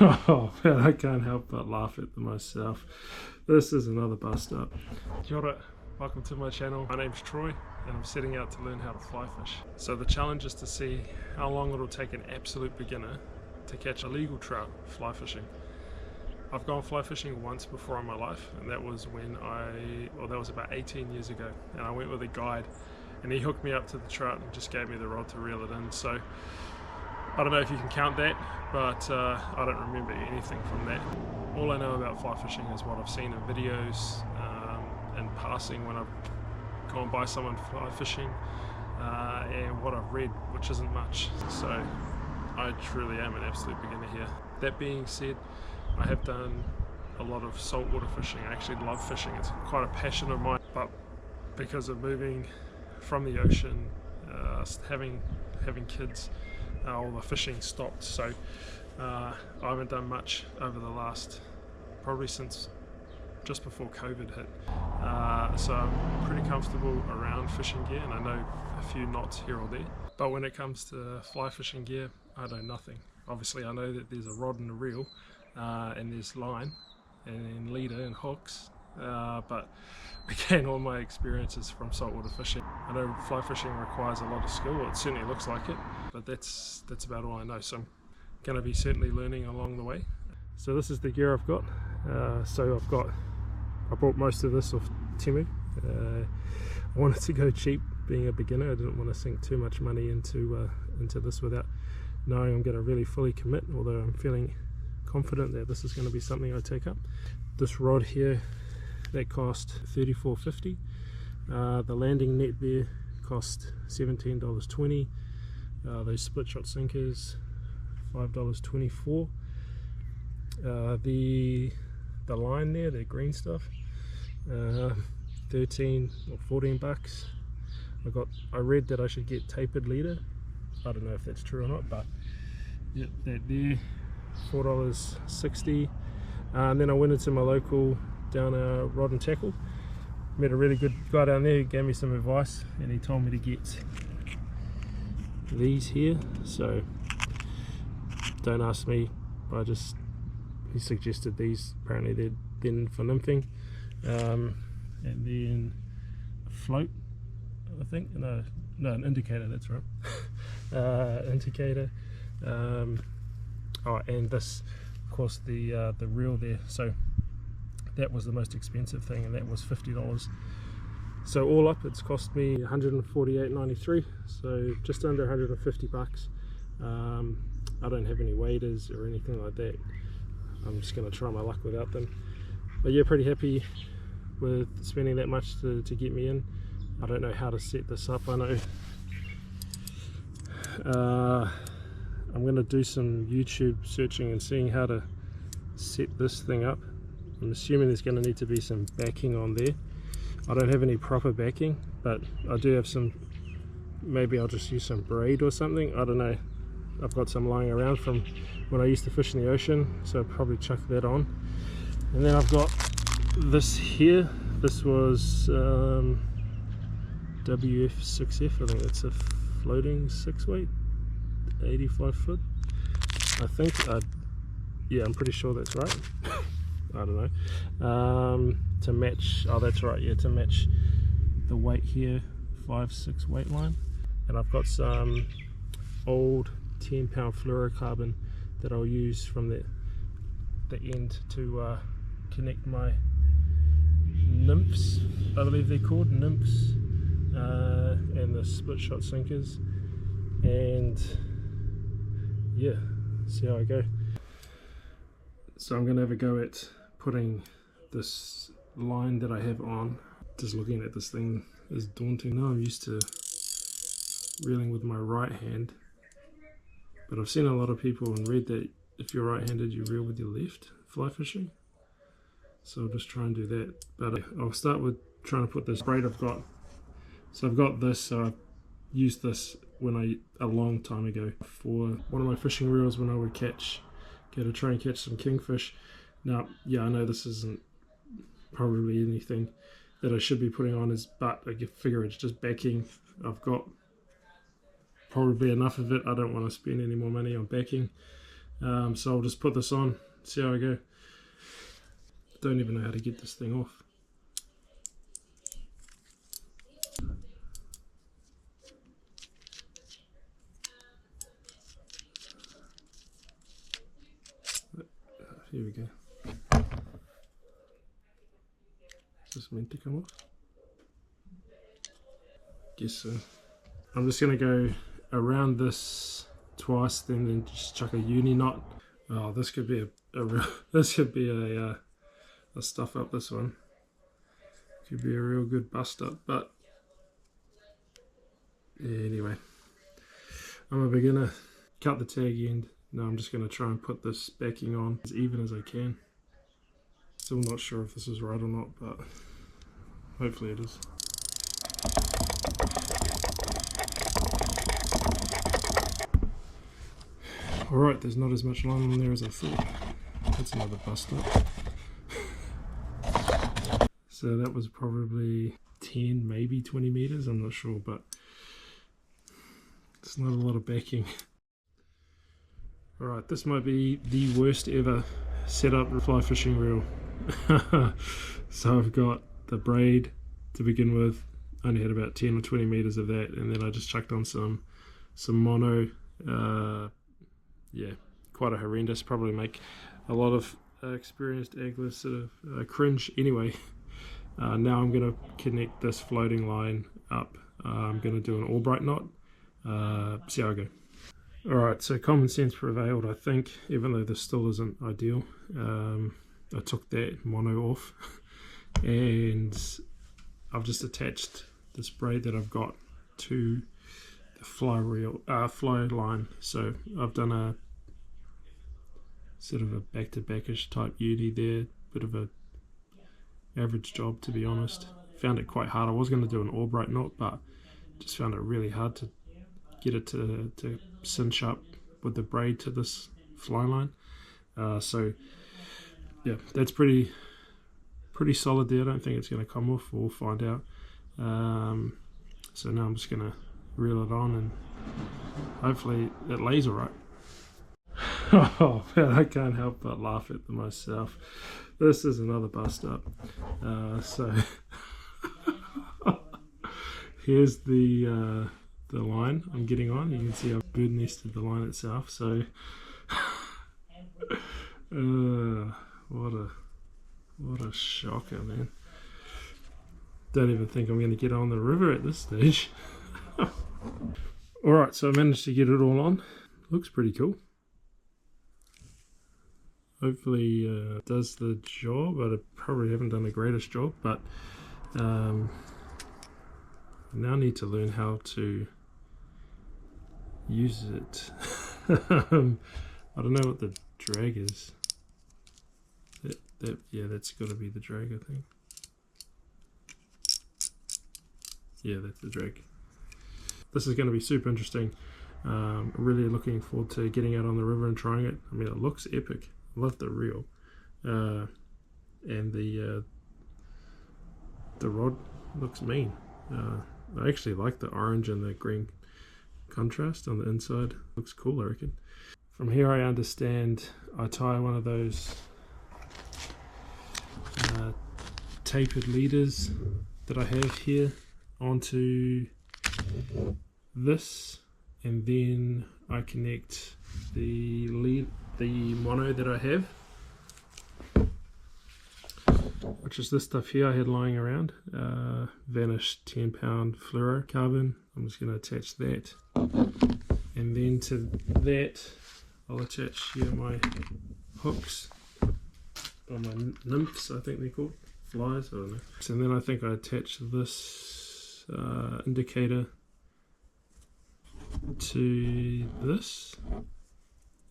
Oh man, I can't help but laugh at myself. This is another bust up. Kia ora, welcome to my channel. My name's Troy and I'm setting out to learn how to fly fish. So the challenge is to see how long it'll take an absolute beginner to catch a legal trout fly fishing. I've gone fly fishing once before in my life, and that was when that was about 18 years ago, and I went with a guide and he hooked me up to the trout and just gave me the rod to reel it in. So I don't know if you can count that, but I don't remember anything from that. All I know about fly fishing is what I've seen in videos in passing when I've gone by someone fly fishing, and what I've read, which isn't much. So I truly am an absolute beginner here. That being said, I have done a lot of saltwater fishing. I actually love fishing. It's quite a passion of mine, but because of moving from the ocean, having kids, all the fishing stopped. So I haven't done much over the last, probably since just before COVID hit. So I'm pretty comfortable around fishing gear, and I know a few knots here or there. But when it comes to fly fishing gear, I know nothing. Obviously I know that there's a rod and a reel, and there's line and leader and hooks, but again, all my experiences from saltwater fishing. I know fly fishing requires a lot of skill, or it certainly looks like it, but that's about all I know. So I'm going to be certainly learning along the way. So this is the gear I've got. I bought most of this off Temu. I wanted to go cheap, being a beginner. I didn't want to sink too much money into this without knowing I'm going to really fully commit, although I'm feeling confident that this is going to be something I take up. This rod here, that cost $34.50. The landing net there cost $17.20. Those split shot sinkers, $5.24. The line there, the green stuff, 13 or 14 bucks. I read that I should get tapered leader. I don't know if that's true or not, but yeah, that there, $4.60. And then I went into my local down Rod and Tackle. Met a really good guy down there who gave me some advice, and he told me to get these here. So don't ask me, but he suggested these. Apparently they're then for nymphing. And then a float, I think. No, an indicator, that's right. Indicator. And this, of course, the reel there. So that was the most expensive thing, and that was $50. So all up, it's cost me $148.93, so just under 150 bucks. I don't have any waders or anything like that. I'm just going to try my luck without them. But yeah, pretty happy with spending that much to get me in. I don't know how to set this up. I know I'm going to do some YouTube searching and seeing how to set this thing up. I'm assuming there's going to need to be some backing on there. I don't have any proper backing, but I do have some. Maybe I'll just use some braid or something. I don't know. I've got some lying around from when I used to fish in the ocean, so I'll probably chuck that on. And then I've got this here. This was WF6F. I think that's a floating 6-weight, 85 foot. I think. Yeah, I'm pretty sure that's right. I don't know. To match, oh that's right, yeah, to match the weight here, 5-6 weight line. And I've got some old 10-pound fluorocarbon that I'll use from the end to connect my nymphs, I believe they're called, nymphs, and the split shot sinkers. And yeah, see how I go. So I'm going to have a go at putting this line that I have on. Just looking at this thing is daunting. Now I'm used to reeling with my right hand, but I've seen a lot of people and read that if you're right-handed you reel with your left fly fishing. So I'll just try and do that. But I'll start with trying to put this braid I've got. So I've got this, so I used this a long time ago for one of my fishing reels when I would go to try and catch some kingfish. Now, yeah, I know this isn't probably anything that I should be putting on but I figure it's just backing. I've got probably enough of it. I don't want to spend any more money on backing. So I'll just put this on, see how I go. Don't even know how to get this thing off. Here we go. Is this meant to come off? Guess so. I'm just gonna go around this twice, then just chuck a uni knot. Oh, this could be a real, this could be a stuff up. This one could be a real good bust up, but yeah, anyway, I'm a beginner. Cut the tag end. Now I'm just going to try and put this backing on as even as I can. Still not sure if this is right or not, but hopefully it is. Alright, there's not as much line on there as I thought. That's another bust up. So that was probably 10, maybe 20 meters, I'm not sure, but it's not a lot of backing. Alright, this might be the worst ever setup fly fishing reel. So I've got the braid to begin with, only had about 10 or 20 meters of that, and then I just chucked on some mono. Yeah, quite a horrendous, probably make a lot of experienced anglers sort of cringe. Anyway, now I'm going to connect this floating line up. I'm going to do an Albright knot, see how I go. Alright, so common sense prevailed, I think, even though this still isn't ideal. I took that mono off and I've just attached this braid that I've got to the fly line. So I've done a sort of a back-to-backish type uni there, bit of a average job, to be honest. Found it quite hard. I was going to do an Albright knot, but just found it really hard to get it to cinch up with the braid to this fly line. So yeah, that's pretty solid there. I don't think it's going to come off. We'll find out. So now I'm just going to reel it on and hopefully it lays all right. Oh man, I can't help but laugh at myself. This is another bust up. So here's the line I'm getting on. You can see I've bird nested the line itself. So what a shocker, man. Don't even think I'm going to get on the river at this stage. Alright, so I managed to get it all on. Looks pretty cool. Hopefully it does the job. I probably haven't done the greatest job, but I now need to learn how to use it. I don't know what the drag is. Yeah, that's got to be the drag, I think. Yeah, that's the drag. This is going to be super interesting. Really looking forward to getting out on the river and trying it. I mean, it looks epic. I love the reel, and the rod looks mean. I actually like the orange and the green contrast on the inside. Looks cool, I reckon. From here, I understand I tie one of those tapered leaders that I have here onto this, and then I connect the mono that I have, which is this stuff here I had lying around, vanished 10-pound fluorocarbon. I'm just going to attach that, and then to that I'll attach here my hooks, or my nymphs, I think they're called, flies, I don't know. So then I think I attach this indicator to this,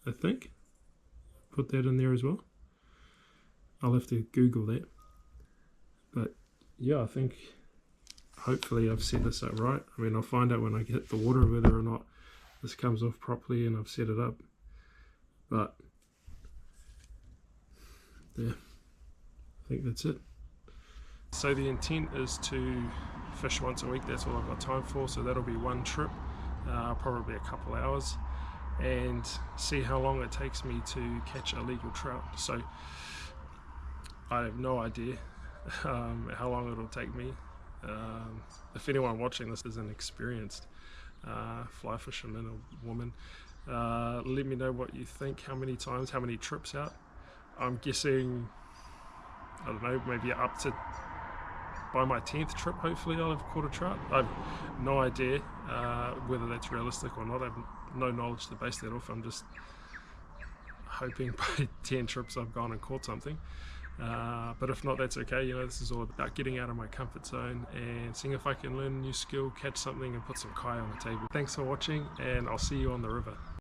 I think. Put that in there as well. I'll have to Google that. But yeah, I think hopefully I've set this up right. I mean, I'll find out when I get the water whether or not this comes off properly and I've set it up. But yeah, I think that's it. So the intent is to fish once a week. That's all I've got time for. So that'll be one trip, probably a couple hours. and see how long it takes me to catch a legal trout. So I have no idea how long it'll take me. If anyone watching this is an experienced fly fisherman or woman, let me know what you think, how many times, how many trips out. I'm guessing, I don't know, maybe up to, by my 10th trip hopefully I'll have caught a trout. I have no idea whether that's realistic or not. I have no knowledge to base that off. I'm just hoping by 10 trips I've gone and caught something. But if not, that's okay. You know, this is all about getting out of my comfort zone and seeing if I can learn a new skill, catch something and put some kai on the table. Thanks for watching, and I'll see you on the river.